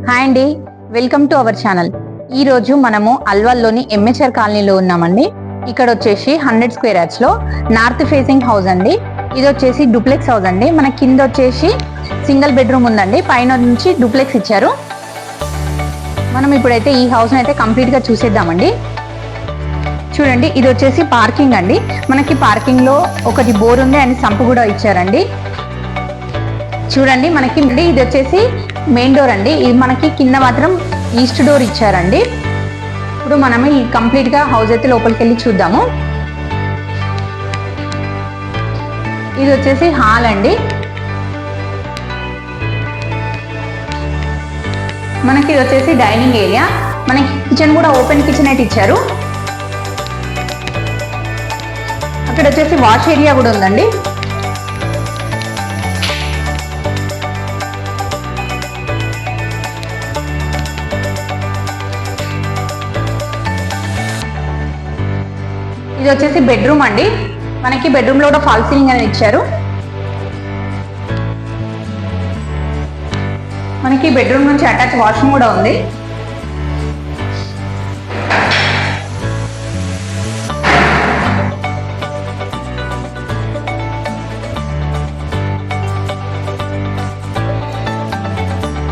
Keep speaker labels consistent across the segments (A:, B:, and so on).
A: Hi అండి, welcome to our channel. ఈ రోజు మనము అల్వాల్లోని ఎంహెచ్ఆర్ కాలనీలో ఉన్నామండి. ఇక్కడ వచ్చేసి 100 స్క్వేర్ యార్డ్స్ లో నార్త్ ఫేసింగ్ హౌస్ అండి. ఇది వచ్చేసి డూప్లెక్స్ హౌస్ అండి. మన కింద వచ్చేసి సింగిల్ బెడ్రూమ్ ఉందండి, పైన నుంచి డూప్లెక్స్ ఇచ్చారు. మనం ఇప్పుడైతే ఈ హౌస్ అయితే కంప్లీట్ గా చూసేద్దామండి. చూడండి, ఇది వచ్చేసి పార్కింగ్ అండి. మనకి పార్కింగ్ లో ఒకటి బోర్ ఉంది అండ్ సంపు కూడా ఇచ్చారండి. చూడండి, మనకి ఇది వచ్చేసి మెయిన్ డోర్ అండి. ఇది మనకి కింద మాత్రం ఈస్ట్ డోర్ ఇచ్చారండి. ఇప్పుడు మనం ఈ కంప్లీట్ గా హౌస్ అయితే లోపలికి వెళ్ళి చూద్దాము. ఇది వచ్చేసి హాల్ అండి. మనకి ఇది వచ్చేసి డైనింగ్ ఏరియా. మనకి కిచెన్ కూడా ఓపెన్ కిచెన్ అయితే ఇచ్చారు. అక్కడ వచ్చేసి వాష్ ఏరియా కూడా ఉందండి. ఇది వచ్చేసి బెడ్రూమ్ అండి. మనకి బెడ్రూమ్ లో కూడా ఫాల్ సీలింగ్ అనేది ఇచ్చారు. మనకి బెడ్రూమ్ నుంచి అటాచ్ వాష్రూమ్ కూడా ఉంది.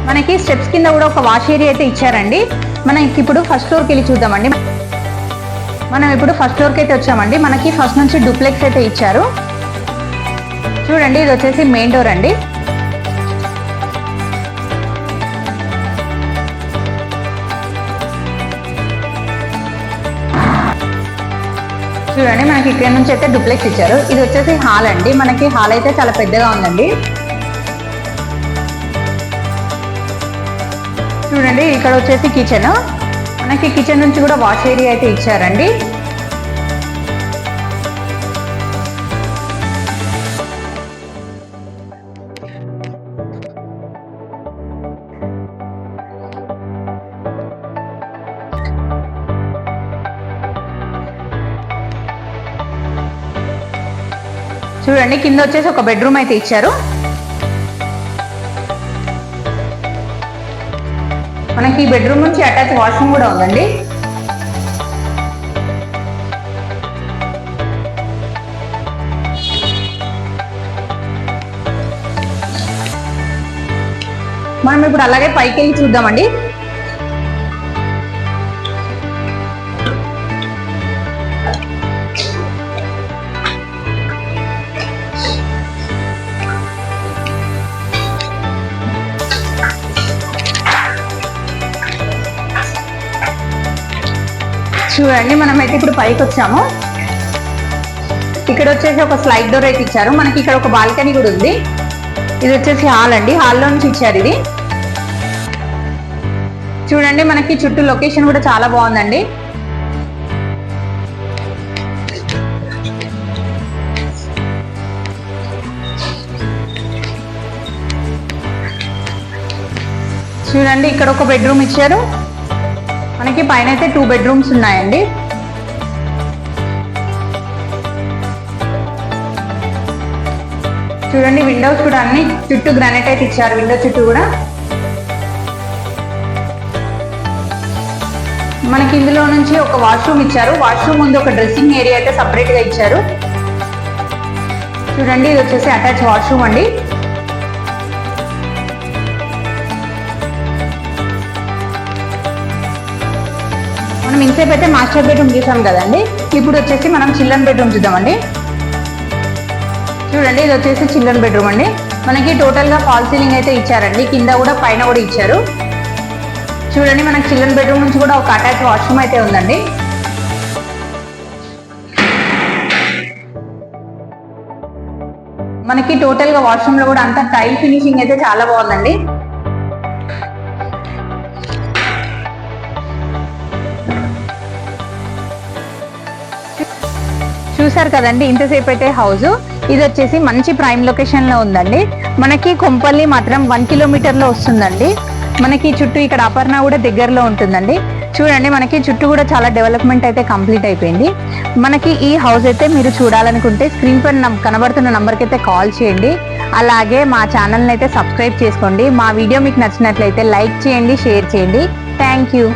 A: మనకి స్టెప్స్ కింద కూడా ఒక వాష్ ఏరియా అయితే ఇచ్చారండి. మనకి ఇప్పుడు ఫస్ట్ ఫ్లోర్కి వెళ్ళి చూద్దామండి. మనం ఇప్పుడు ఫస్ట్ ఫ్లోర్కి అయితే వచ్చామండి. మనకి ఫస్ట్ నుంచి డూప్లెక్స్ అయితే ఇచ్చారు. చూడండి, ఇది వచ్చేసి మెయిన్ డోర్ అండి. చూడండి, మనకి ఇక్కడ నుంచి అయితే డూప్లెక్స్ ఇచ్చారు. ఇది వచ్చేసి హాల్ అండి. మనకి హాల్ అయితే చాలా పెద్దగా ఉందండి. చూడండి, ఇక్కడ వచ్చేసి కిచెన్. మనకి కిచెన్ నుంచి కూడా వాష్ ఏరియా అయితే ఇచ్చారండి. చూడండి, కింద వచ్చేసి ఒక బెడ్రూమ్ అయితే ఇచ్చారు. మనకి బెడ్రూమ్ నుంచి అటాచ్ వాష్రూమ్ కూడా ఉందండి. మనం ఇప్పుడు అలాగే పైకి వెళ్ళి చూద్దామండి. చూడండి, మనమైతే ఇప్పుడు పైకి వచ్చాము. ఇక్కడ వచ్చేసి ఒక స్లైడ్ డోర్ అయితే ఇచ్చారు. మనకి ఇక్కడ ఒక బాల్కనీ కూడా ఉంది. ఇది వచ్చేసి హాల్ అండి. హాల్లో నుంచి ఇచ్చారు ఇది. చూడండి, మనకి చుట్టూ లొకేషన్ కూడా చాలా బాగుందండి. చూడండి, ఇక్కడ ఒక బెడ్రూమ్ ఇచ్చారు. మనకి పైన అయితే 2 బెడ్రూమ్స్ ఉన్నాయండి. చూడండి, విండోస్ కూడా అన్ని చుట్టూ గ్రానైట్ అయితే ఇచ్చారు. విండో చుట్టూ కూడా మనకి ఇందులో నుంచి ఒక వాష్రూమ్ ఇచ్చారు. వాష్రూమ్ ముందు ఒక డ్రెస్సింగ్ ఏరియా అయితే సపరేట్ గా ఇచ్చారు. చూడండి, ఇది వచ్చేసి అటాచ్ వాష్రూమ్ అండి. మనం ఇంతసేపు అయితే మాస్టర్ బెడ్రూమ్ చూసాం కదండి. ఇప్పుడు వచ్చేసి మనం చిల్డ్రన్ బెడ్రూమ్ చూద్దామండి. చూడండి, ఇది వచ్చేసి చిల్డ్రన్ బెడ్రూమ్ అండి. మనకి టోటల్ గా ఫాల్ సీలింగ్ అయితే ఇచ్చారండి. కింద కూడా పైన కూడా ఇచ్చారు. చూడండి, మనకి చిల్డ్రన్ బెడ్రూమ్ నుంచి కూడా ఒక అటాచ్ వాష్రూమ్ అయితే ఉందండి. మనకి టోటల్ గా వాష్రూమ్ లో కూడా అంతా టైల్ ఫినిషింగ్ అయితే చాలా బాగుందండి. చూసారు కదండి, ఇంతసేపు అయితే హౌస్. ఇది వచ్చేసి మంచి ప్రైమ్ లొకేషన్ లో ఉందండి. మనకి కొంపల్లి మాత్రం 1 కిలోమీటర్ లో వస్తుందండి. మనకి చుట్టూ ఇక్కడ అపర్ణ కూడా దగ్గరలో ఉంటుందండి. చూడండి, మనకి చుట్టూ కూడా చాలా డెవలప్మెంట్ అయితే కంప్లీట్ అయిపోయింది. మనకి ఈ హౌస్ అయితే మీరు చూడాలనుకుంటే స్క్రీన్ పైన కనబడుతున్న నంబర్కి అయితే కాల్ చేయండి. అలాగే మా ఛానల్ని అయితే సబ్స్క్రైబ్ చేసుకోండి. మా వీడియో మీకు నచ్చినట్లయితే లైక్ చేయండి, షేర్ చేయండి. Thank you.